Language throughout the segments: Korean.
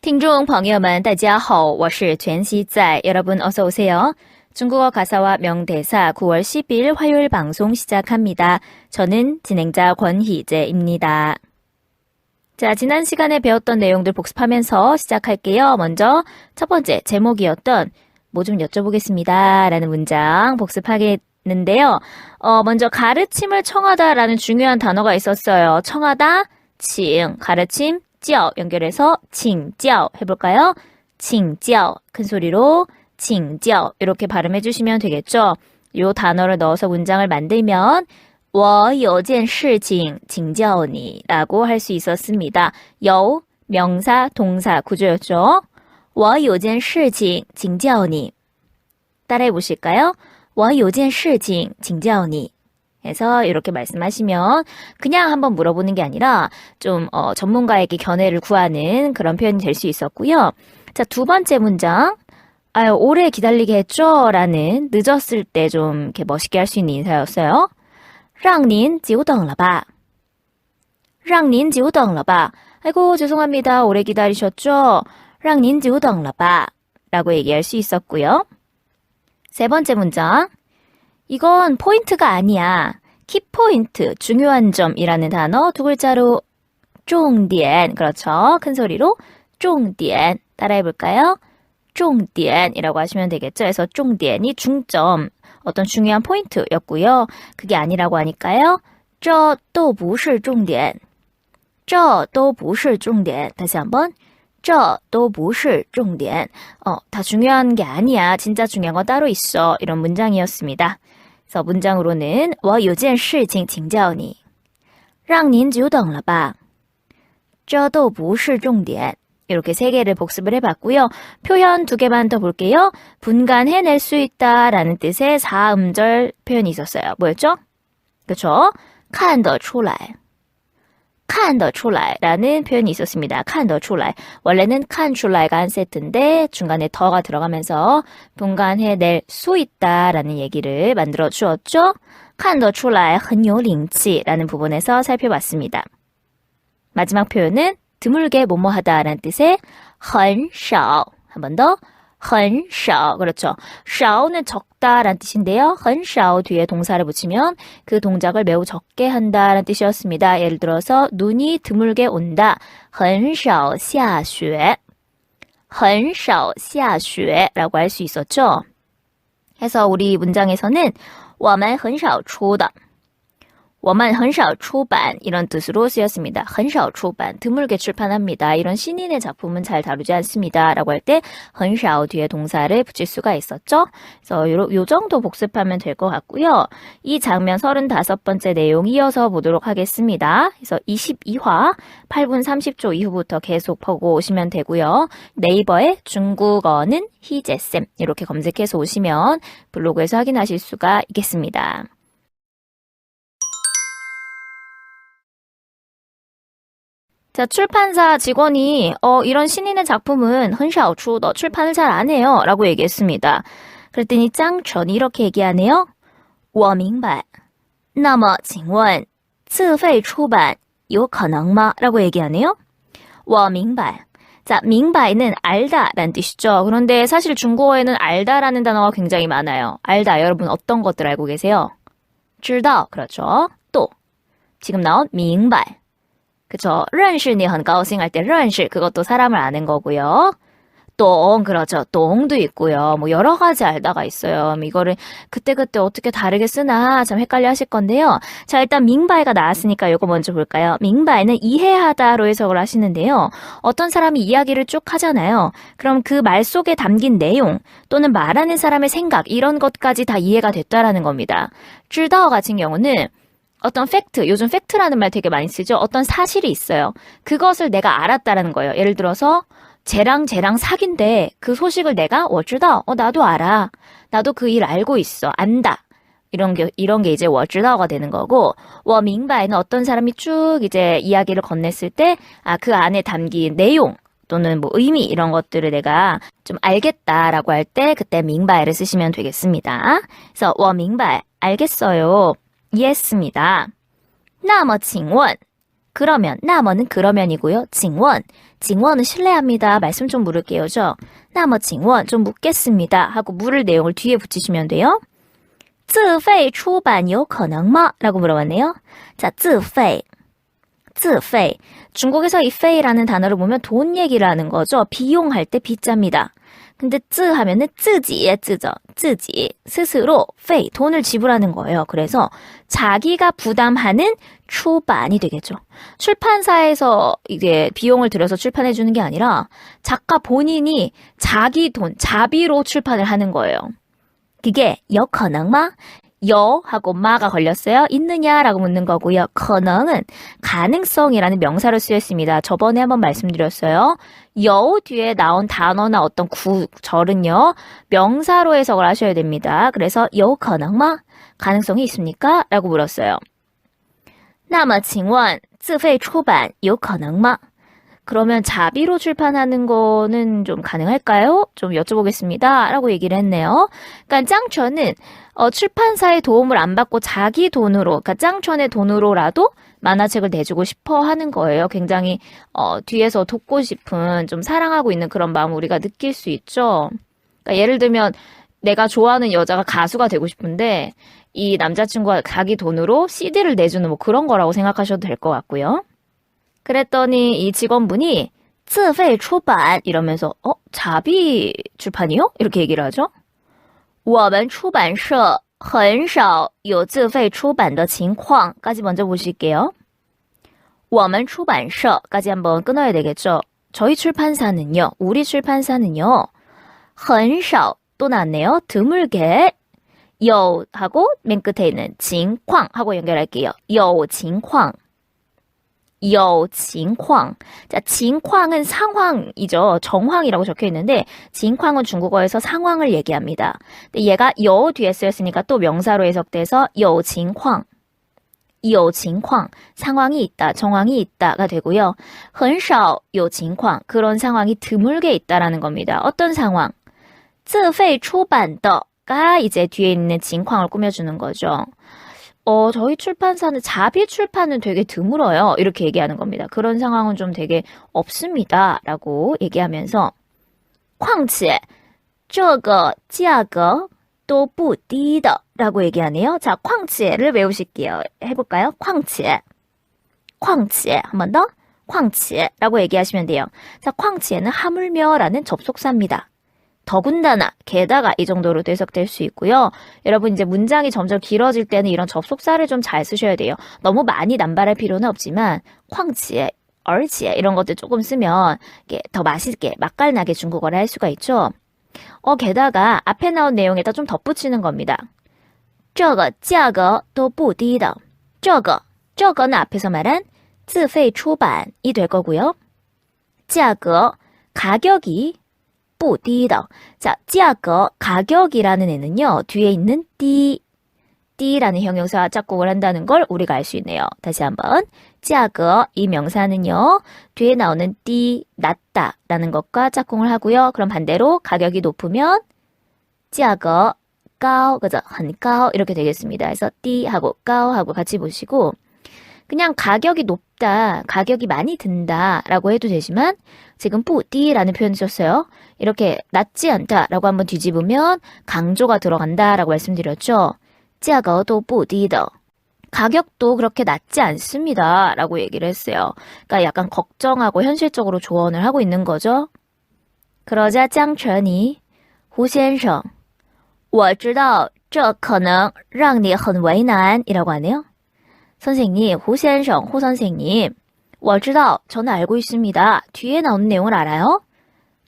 听众朋友们，大家好，我是全熙在. 여러분 어서 오세요. 중국어 가사와 명대사 9월 10일 화요일 방송 시작합니다. 저는 진행자 권희재입니다. 자, 지난 시간에 배웠던 내용들 복습하면서 시작할게요. 먼저 첫 번째 제목이었던 뭐 좀 여쭤보겠습니다 라는 문장 복습하겠는데요. 먼저 가르침을 청하다 라는 중요한 단어가 있었어요. 청하다, 칭, 가르침, 教 연결해서 请教 해볼까요? 请教 큰 소리로 请教 이렇게 발음해 주시면 되겠죠? 요 단어를 넣어서 문장을 만들면 我有件事情请教你 라고 할 수 있었습니다. 有 명사, 동사 구조였죠? 我有件事情请教你 따라해 보실까요? 我有件事情请教你 해서 이렇게 말씀하시면 그냥 한번 물어보는 게 아니라 좀 전문가에게 견해를 구하는 그런 표현이 될 수 있었고요. 자, 두 번째 문장. 아유, 오래 기다리게 했죠? 라는 늦었을 때 좀 이렇게 멋있게 할 수 있는 인사였어요. 让您久等了吧. 让您久等了吧. 아이고, 죄송합니다. 오래 기다리셨죠? 让您久等了吧. 라고 얘기할 수 있었고요. 세 번째 문장. 이건 포인트가 아니야. 키포인트, 중요한 점이라는 단어 두 글자로 重点, 그렇죠. 큰 소리로 重点 따라해볼까요? 重点이라고 하시면 되겠죠. 그래서 重点이 중점, 어떤 중요한 포인트였고요. 그게 아니라고 하니까요. 这都不是重点. 这都不是重点. 다시 한번. 这都不是重点. 다 중요한 게 아니야. 진짜 중요한 건 따로 있어. 이런 문장이었습니다. 그래서 문장으로는 我有件事情请教你让您久等了吧这都不是重点 이렇게 세 개를 복습을 해봤고요. 표현 두 개만 더 볼게요. 분간해낼 수 있다 라는 뜻의 4음절 표현이 있었어요. 뭐였죠? 그쵸? 看得出来看得出来라는 표현이 있었습니다. 看得出来 원래는 看出来가 한 세트인데 중간에 더가 들어가면서 분간해낼 수 있다 라는 얘기를 만들어 주었죠. 看得出来很有灵气 라는 부분에서 살펴봤습니다. 마지막 표현은 드물게 뭐뭐하다 라는 뜻의 很少 한 번 더 很少 그렇죠. 少는 적다 라는 뜻인데요. 很少 뒤에 동사를 붙이면 그 동작을 매우 적게 한다 라는 뜻이었습니다. 예를 들어서 눈이 드물게 온다. 很少下雪很少下雪 라고 할 수 있었죠. 해서 우리 문장에서는 我们很少出的我们很少出版 이런 뜻으로 쓰였습니다. 很少出版 드물게 출판합니다. 이런 신인의 작품은 잘 다루지 않습니다. 라고 할 때 很少 뒤에 동사를 붙일 수가 있었죠. 그래서 요 정도 복습하면 될 것 같고요. 이 장면 35번째 내용 이어서 보도록 하겠습니다. 그래서 22화 8분 30초 이후부터 계속 보고 오시면 되고요. 네이버에 중국어는 희재쌤 이렇게 검색해서 오시면 블로그에서 확인하실 수가 있겠습니다. 자, 출판사 직원이 이런 신인의 작품은 很少出的 출판을 잘 안 해요 라고 얘기했습니다. 그랬더니 짱천이 이렇게 얘기하네요. 我明白那么请问自费出版有可能吗? 라고 얘기하네요. 我明白 자, 明白는 알다 라는 뜻이죠. 그런데 사실 중국어에는 알다라는 단어가 굉장히 많아요. 알다, 여러분 어떤 것들 알고 계세요? 知道 그렇죠. 또 지금 나온 明白 그쵸. 认识你很高兴할 때 认识 그것도 사람을 아는 거고요. 똥 그렇죠. 똥도 있고요. 뭐 여러 가지 알다가 있어요. 이거를 그때그때 어떻게 다르게 쓰나 참 헷갈려 하실 건데요. 자, 일단 민바이가 나왔으니까 이거 먼저 볼까요? 민바이는 이해하다로 해석을 하시는데요. 어떤 사람이 이야기를 쭉 하잖아요. 그럼 그 말 속에 담긴 내용 또는 말하는 사람의 생각 이런 것까지 다 이해가 됐다라는 겁니다. 知道 같은 경우는 어떤 팩트, 요즘 팩트라는 말 되게 많이 쓰죠. 어떤 사실이 있어요. 그것을 내가 알았다라는 거예요. 예를 들어서 쟤랑 사귄데 그 소식을 내가 我知道, 나도 알아. 나도 그 일 알고 있어. 안다. 이런 게 이제 我知道가 되는 거고, 我明白는 어떤 사람이 쭉 이제 이야기를 건넸을 때, 그 안에 담긴 내용 또는 뭐 의미 이런 것들을 내가 좀 알겠다라고 할 때 그때 明白를 쓰시면 되겠습니다. 그래서 我明白 알겠어요. 이해했습니다. 那么请问 그러면, 那么는 그러면이고요. 징원, 징원은 신뢰합니다. 말씀 좀 물을게요죠. 那么 징원, 좀 묻겠습니다. 하고 물을 내용을 뒤에 붙이시면 돼요. 自费出版有可能吗? 라고 물어봤네요. 자, 自费. 自费. 중국에서 이 费라는 단어를 보면 돈 얘기를 하는 거죠. 비용할 때 비자입니다. 근데 自 하면은 自己의 自죠. 自己. 스스로 费, 돈을 지불하는 거예요. 그래서 자기가 부담하는 출판이 되겠죠. 출판사에서 이게 비용을 들여서 출판해 주는 게 아니라 작가 본인이 자기 돈, 자비로 출판을 하는 거예요. 그게 有可能吗? 여하고 마가 걸렸어요. 있느냐라고 묻는 거고요. 可能은 가능성이라는 명사로 쓰였습니다. 저번에 한번 말씀드렸어요. 여 뒤에 나온 단어나 어떤 구절은요. 명사로 해석을 하셔야 됩니다. 그래서 有可能吗? 가능성이 있습니까? 라고 물었어요. 那么请问自费出版有可能吗? 그러면 자비로 출판하는 거는 좀 가능할까요? 좀 여쭤보겠습니다. 라고 얘기를 했네요. 그러니까 짱천은 출판사의 도움을 안 받고 자기 돈으로, 그러니까 짱천의 돈으로라도 만화책을 내주고 싶어 하는 거예요. 굉장히 뒤에서 돕고 싶은, 좀 사랑하고 있는 그런 마음을 우리가 느낄 수 있죠. 그러니까 예를 들면 내가 좋아하는 여자가 가수가 되고 싶은데 이 남자친구가 자기 돈으로 CD를 내주는 뭐 그런 거라고 생각하셔도 될 것 같고요. 그랬더니 이 직원분이 自费出版 이러면서 자비 출판이요? 이렇게 얘기를 하죠. 我们出版社很少有自费出版的情况 까지 먼저 보실게요. 我们出版社 까지 한번 끊어야 되겠죠. 저희 출판사는요. 우리 출판사는요. 很少 또 나왔네요. 드물게 有 하고 맨 끝에 있는 情况 하고 연결할게요. 有情况有情况. 자, 情况은 상황이죠. 정황이라고 적혀 있는데 情况은 중국어에서 상황을 얘기합니다. 근데 얘가 有 뒤에 쓰였으니까 또 명사로 해석돼서 有情况. 有情况. 상황이 있다, 정황이 있다가 되고요. 很少有情况. 그런 상황이 드물게 있다라는 겁니다. 어떤 상황? 自费出版的가 이제 뒤에 있는 情况을 꾸며주는 거죠. 저희 출판사는 자비 출판은 되게 드물어요. 이렇게 얘기하는 겁니다. 그런 상황은 좀 되게 없습니다. 라고 얘기하면서 况且这个价格都不低的 라고 얘기하네요. 자, 况且를 외우실게요. 해볼까요? 况且 况且한 번 더 况且 라고 얘기하시면 돼요. 자, 况且는 하물며 라는 접속사입니다. 더군다나, 게다가 이 정도로 해석될 수 있고요. 여러분 이제 문장이 점점 길어질 때는 이런 접속사를 좀 잘 쓰셔야 돼요. 너무 많이 남발할 필요는 없지만 况且, 而且 이런 것들 조금 쓰면 이게 더 맛있게, 맛깔나게 중국어를 할 수가 있죠. 게다가 앞에 나온 내용에다 좀 덧붙이는 겁니다. 这个价格都不低的. 这个는 앞에서 말한 自费出版이 될 거고요. 价格, 가격이 不低的. 자, 价格, 가격이라는 애는요. 뒤에 있는 띠라는 형용사 짝꿍을 한다는 걸 우리가 알 수 있네요. 다시 한번. 价格, 이 명사는요. 뒤에 나오는 띠, 낮다라는 것과 짝꿍을 하고요. 그럼 반대로 가격이 높으면 价格高, 그죠? 很高 이렇게 되겠습니다. 그래서 띠하고 高하고 같이 보시고 그냥 가격이 높다, 가격이 많이 든다라고 해도 되지만 지금 不低라는 표현을 썼어요. 이렇게 낮지 않다라고 한번 뒤집으면 강조가 들어간다라고 말씀드렸죠. 价格都不低的. 가격도 그렇게 낮지 않습니다. 라고 얘기를 했어요. 그러니까 약간 걱정하고 현실적으로 조언을 하고 있는 거죠. 그러자 짱천이 胡先生我知道这可能让你很为难이라고 하네요. 선생님, 호 선생님, 我知道, 저는 알고 있습니다. 뒤에 나오는 내용을 알아요?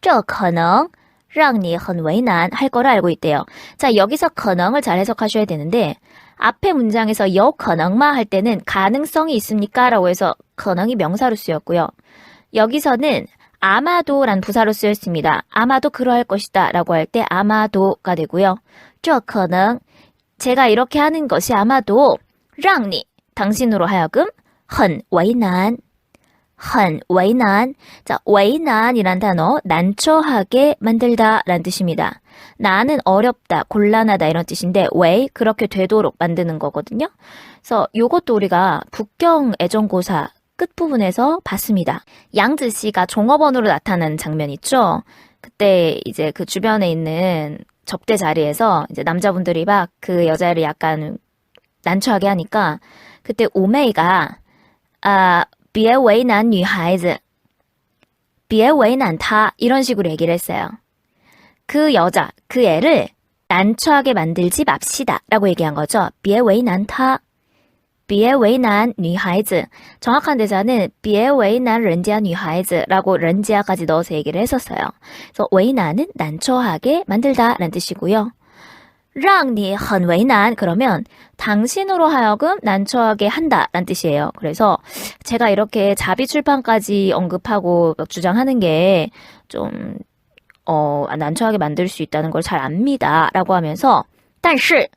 这可能让你很为难할 거를 알고 있대요. 자, 여기서 可能을 잘 해석하셔야 되는데 앞에 문장에서 有可能吗할 때는 가능성이 있습니까? 라고 해서 可能이 명사로 쓰였고요. 여기서는 아마도란 부사로 쓰였습니다. 아마도 그러할 것이다 라고 할 때 아마도가 되고요. 这可能, 제가 이렇게 하는 것이 아마도 让你, 당신으로 하여금 很为难, 很为难. 자, 为难이란 단어 난처하게 만들다 라는 뜻입니다. 나는 어렵다, 곤란하다 이런 뜻인데 왜 그렇게 되도록 만드는 거거든요. 그래서 이것도 우리가 북경 애정고사 끝부분에서 봤습니다. 양즈 씨가 종업원으로 나타나는 장면 있죠? 그때 이제 그 주변에 있는 접대 자리에서 이제 남자분들이 막 그 여자를 약간 난처하게 하니까 그때 오메이가别为难女孩子别为难她 이런 식으로 얘기를 했어요. 그 여자, 그 애를 난처하게 만들지 맙시다 라고 얘기한 거죠. 别为难她别为难女孩子 정확한 대사는 别为难人家女孩子라고 人家까지 넣어서 얘기를 했었어요. 그래서 为难은 난처하게 만들다 라는 뜻이고요. 让你很为难 그러면 당신으로 하여금 난처하게 한다 라는 뜻이에요. 그래서 제가 이렇게 자비출판까지 언급하고 주장하는 게 좀 난처하게 만들 수 있다는 걸 잘 압니다 라고 하면서 但是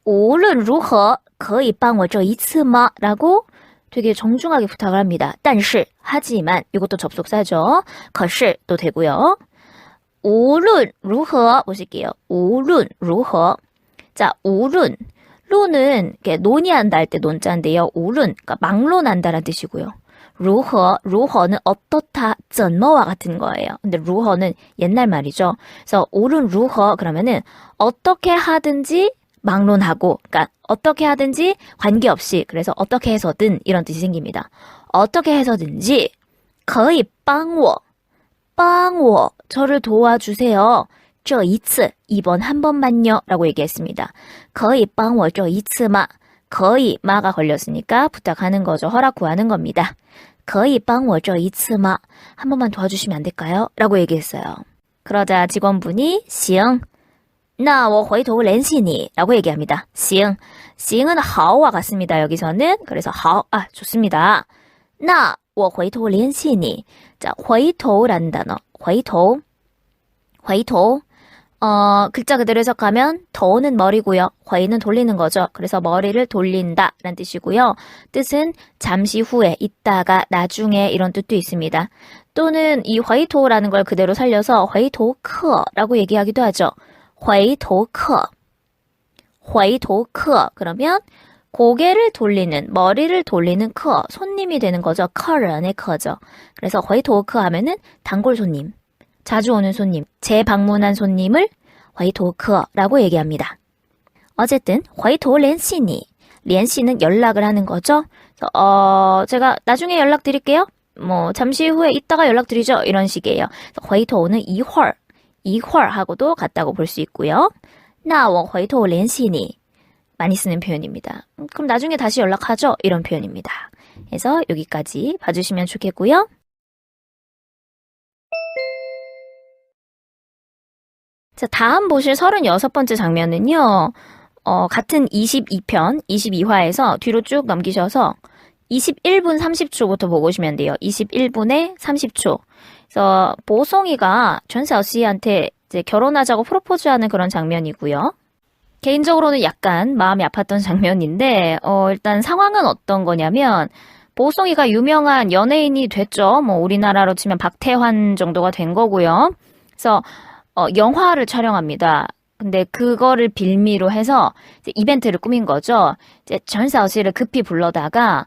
无论如何可以帮我这一次吗? 라고 되게 정중하게 부탁을 합니다. 但是 하지만 이것도 접속사죠. 可是도 되고요. 无论如何 보실게요. 无论如何 자, 无论 루는 논의한다 할 때 논자인데요. 无论 그러니까 막론한다라는 뜻이고요. 如何 루허는 어떻다 怎么와 같은 거예요. 근데 루허는 옛날 말이죠. 그래서 无论如何 그러면은 어떻게 하든지 막론하고, 그러니까 어떻게 하든지 관계없이, 그래서 어떻게 해서든 이런 뜻이 생깁니다. 어떻게 해서든지 可以帮我 저를 도와주세요. 这一次 이번 한 번만요 라고 얘기했습니다. 可以帮我这一次吗? 可以 마가 걸렸으니까 부탁하는 거죠. 허락 구하는 겁니다. 可以帮我这一次吗? 한 번만 도와주시면 안 될까요? 라고 얘기했어요. 그러자 직원분이 行那我回头联系你 라고 얘기합니다. 行 行은 好와 같습니다. 여기서는 그래서 好 좋습니다. 那我回头联系你 자, 回头라는 단어 回头 글자 그대로 해석하면 더는 머리고요. 回는 돌리는 거죠. 그래서 머리를 돌린다 라는 뜻이고요. 뜻은 잠시 후에, 있다가, 나중에 이런 뜻도 있습니다. 또는 이 回头라는 걸 그대로 살려서 回头客라고 얘기하기도 하죠. 回头客 그러면 고개를 돌리는, 머리를 돌리는 커, 손님이 되는 거죠. 커런의 커죠. 그래서 回头客 하면은 단골 손님, 자주 오는 손님, 재방문한 손님을 回头客라고 얘기합니다. 어쨌든 回头联系你 联系는 연락을 하는 거죠. 그래서 제가 나중에 연락드릴게요. 잠시 후에 이따가 연락드리죠. 이런 식이에요. 回头는 一会儿하고도 같다고 볼 수 있고요. 那我回头联系你 많이 쓰는 표현입니다. 그럼 나중에 다시 연락하죠. 이런 표현입니다. 그래서 여기까지 봐주시면 좋겠고요. 자, 다음 보실 36번째 장면은요. 같은 22편, 22화에서 뒤로 쭉 넘기셔서 21분 30초부터 보시면 돼요. 21분에 30초. 그래서 보송이가 전사오 씨한테 이제 결혼하자고 프로포즈하는 그런 장면이고요. 개인적으로는 약간 마음이 아팠던 장면인데 일단 상황은 어떤 거냐면 보송이가 유명한 연예인이 됐죠. 우리나라로 치면 박태환 정도가 된 거고요. 그래서 영화를 촬영합니다. 근데 그거를 빌미로 해서 이제 이벤트를 꾸민 거죠. 이제 전사오 씨를 급히 불러다가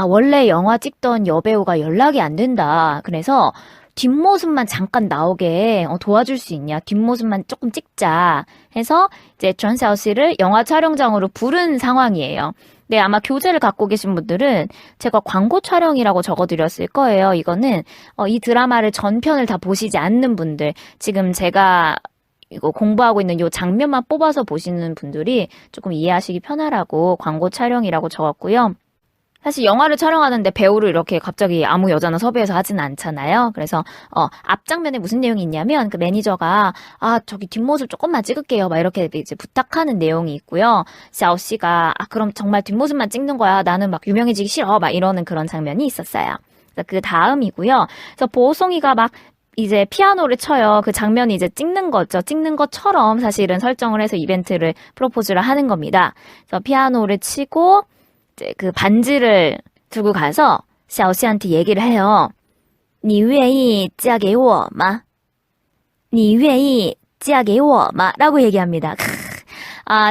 원래 영화 찍던 여배우가 연락이 안 된다. 그래서 뒷모습만 잠깐 나오게 도와줄 수 있냐? 뒷모습만 조금 찍자 해서 이제 전사오 씨를 영화 촬영장으로 부른 상황이에요. 네, 아마 교재를 갖고 계신 분들은 제가 광고 촬영이라고 적어드렸을 거예요. 이거는 이 드라마를 전편을 다 보시지 않는 분들, 지금 제가 이거 공부하고 있는 이 장면만 뽑아서 보시는 분들이 조금 이해하시기 편하라고 광고 촬영이라고 적었고요. 사실 영화를 촬영하는데 배우를 이렇게 갑자기 아무 여자나 섭외해서 하지는 않잖아요. 그래서 앞장면에 무슨 내용이 있냐면 그 매니저가 저기 뒷모습 조금만 찍을게요. 막 이렇게 이제 부탁하는 내용이 있고요. 샤오 씨가 그럼 정말 뒷모습만 찍는 거야. 나는 막 유명해지기 싫어. 막 이러는 그런 장면이 있었어요. 그 다음이고요. 그래서 보송이가 막 이제 피아노를 쳐요. 그 장면이 이제 찍는 거죠. 찍는 것처럼 사실은 설정을 해서 이벤트를 프로포즈를 하는 겁니다. 그래서 피아노를 치고 이제 그 반지를 두고 가서 샤오씨한테 얘기를 해요. 你愿意嫁给我吗?你愿意嫁给我吗? 라고 얘기합니다.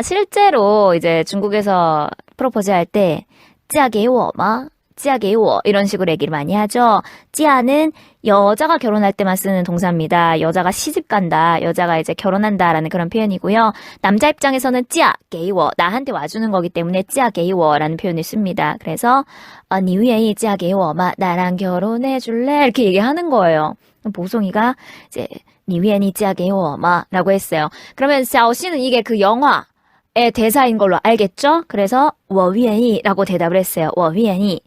실제로 이제 중국에서 프로포즈 할 때 嫁给我吗? 찌아게이워 이런 식으로 얘기를 많이 하죠. 찌아는 여자가 결혼할 때만 쓰는 동사입니다. 여자가 시집 간다, 여자가 이제 결혼한다라는 그런 표현이고요. 남자 입장에서는 찌아게이워, 나한테 와주는 거기 때문에 찌아게이워라는 표현을 씁니다. 그래서 니 위에 찌아게이워, 나랑 결혼해 줄래? 이렇게 얘기하는 거예요. 보송이가 이제 니 위에 찌아게이워 라고 했어요. 그러면 샤오씨는 이게 그 영화의 대사인 걸로 알겠죠? 그래서 我愿意 라고 대답을 했어요. 我愿意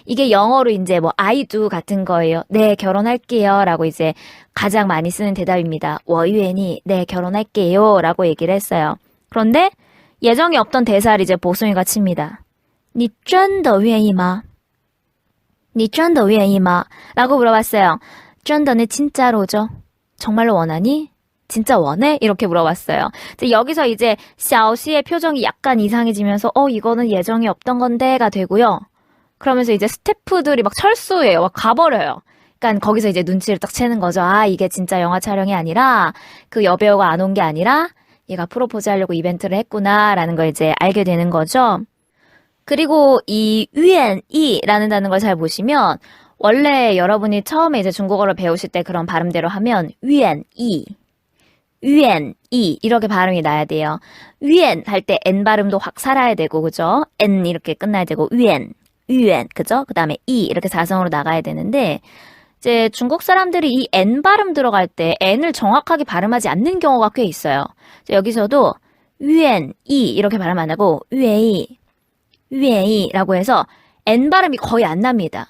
이게 영어로 이제 뭐 I do 같은 거예요. 네, 결혼할게요 라고 이제 가장 많이 쓰는 대답입니다. 我愿意 네, 결혼할게요 라고 얘기를 했어요. 그런데 예정이 없던 대사를 이제 보송이가 칩니다. 你真的愿意吗?你真的愿意吗? 라고 물어봤어요. 真的는 진짜로죠. 정말로 원하니? 진짜 원해? 이렇게 물어봤어요. 여기서 이제 샤오씨의 표정이 약간 이상해지면서 이거는 예정이 없던 건데가 되고요. 그러면서 이제 스태프들이 막 철수해요. 막 가버려요. 그러니까 거기서 이제 눈치를 딱 채는 거죠. 아, 이게 진짜 영화 촬영이 아니라 그 여배우가 안 온 게 아니라 얘가 프로포즈 하려고 이벤트를 했구나라는 걸 이제 알게 되는 거죠. 그리고 이 위엔이라는 단어를 걸 잘 보시면 원래 여러분이 처음에 이제 중국어를 배우실 때 그런 발음대로 하면 위엔이 이렇게 발음이 나야 돼요. 위엔 할 때 N 발음도 확 살아야 되고 그죠? N 이렇게 끝나야 되고 위엔 그죠? 그 다음에 이 이렇게 사성으로 나가야 되는데 이제 중국 사람들이 이 N 발음 들어갈 때 N을 정확하게 발음하지 않는 경우가 꽤 있어요. 여기서도 위엔이 이렇게 발음 안 하고 위엔이라고 해서 N 발음이 거의 안 납니다.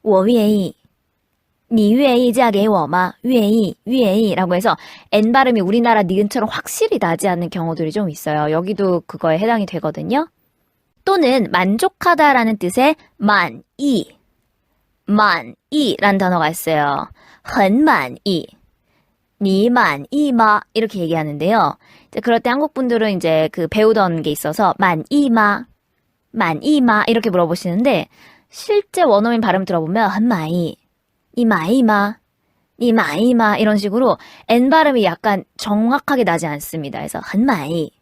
我愿意你愿意嫁给我吗? 愿意라고 해서 N 발음이 우리나라 니은처럼 확실히 나지 않는 경우들이 좀 있어요. 여기도 그거에 해당이 되거든요. 또는 만족하다라는 뜻의 만이라는 단어가 있어요. 很满意你满意吗? 이렇게 얘기하는데요. 이제 그럴 때 한국 분들은 이제 그 배우던 게 있어서 满意吗? 이렇게 물어보시는데 실제 원어민 발음 들어보면 很满意니 마이마 이런 식으로 N 발음이 약간 정확하게 나지 않습니다. 그래서 很满意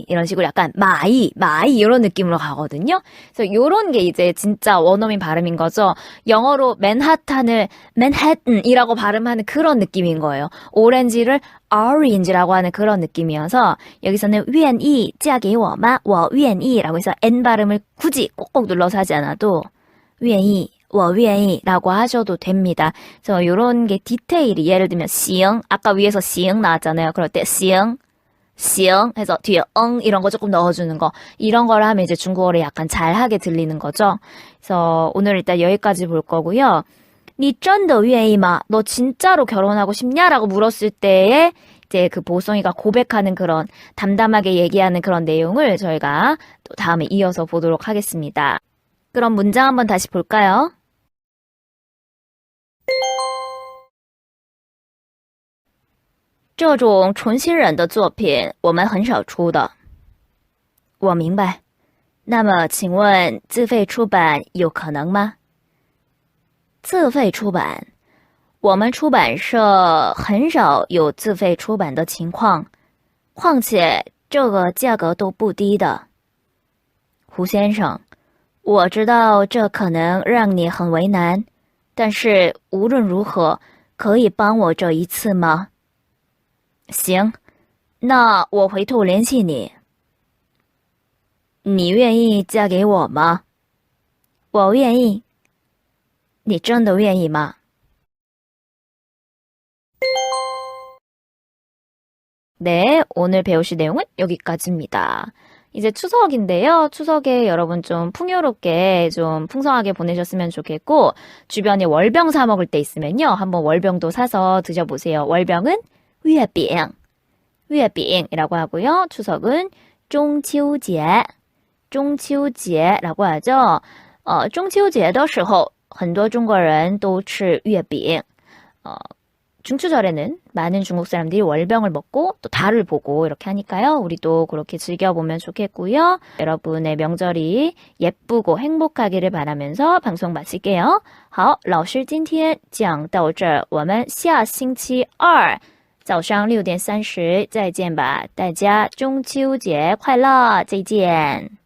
이런 식으로 약간 마이 이런 느낌으로 가거든요. 그래서 요런 게 이제 진짜 원어민 발음인 거죠. 영어로 맨하탄을 맨해튼이라고 발음하는 그런 느낌인 거예요. 오렌지를 orange라고 하는 그런 느낌이어서 여기서는 愿意嫁给我吗?我愿意라고 해서 N 발음을 굳이 꼭꼭 눌러서 하지 않아도 愿意我愿意라고 하셔도 됩니다. 그래서 요런 게 디테일이 예를 들면 시응 아까 위에서 시응 나왔잖아요. 그럴 때 시응 해서 뒤에 이런 거 조금 넣어주는 거 이런 거를 하면 이제 중국어를 약간 잘하게 들리는 거죠. 그래서 오늘 일단 여기까지 볼 거고요. 你真的愿意吗? 너 진짜로 결혼하고 싶냐라고 물었을 때에 이제 그 보송이가 고백하는 그런 담담하게 얘기하는 그런 내용을 저희가 또 다음에 이어서 보도록 하겠습니다. 그럼 문장 한번 다시 볼까요? 这种纯新人的作品我们很少出的。我明白。那么请问自费出版有可能吗？自费出版，我们出版社很少有自费出版的情况，况且这个价格都不低的。胡先生，我知道这可能让你很为难，但是无论如何，可以帮我这一次吗？行，那我回头联系你。你愿意嫁给我吗？我愿意。你真的愿意吗？ 네, 오늘 배우실 내용은 여기까지입니다. 이제 추석인데요. 추석에 여러분 좀 풍요롭게 좀 풍성하게 보내셨으면 좋겠고 주변에 월병 사 먹을 때 있으면요. 한번 월병도 사서 드셔보세요. 월병은 月饼, 月饼이라고 하고요. 추석은 中秋节, 中秋节라고 하죠. 中秋节的时候很多中国人都吃月饼. 중추절에는 많은 중국 사람들이 월병을 먹고 또 달을 보고 이렇게 하니까요. 우리도 그렇게 즐겨보면 좋겠고요. 여러분의 명절이 예쁘고 행복하기를 바라면서 방송 마칠게요. 好，老师今天讲到这儿，我们下星期二早上6点30再见吧。大家中秋节快乐，再见。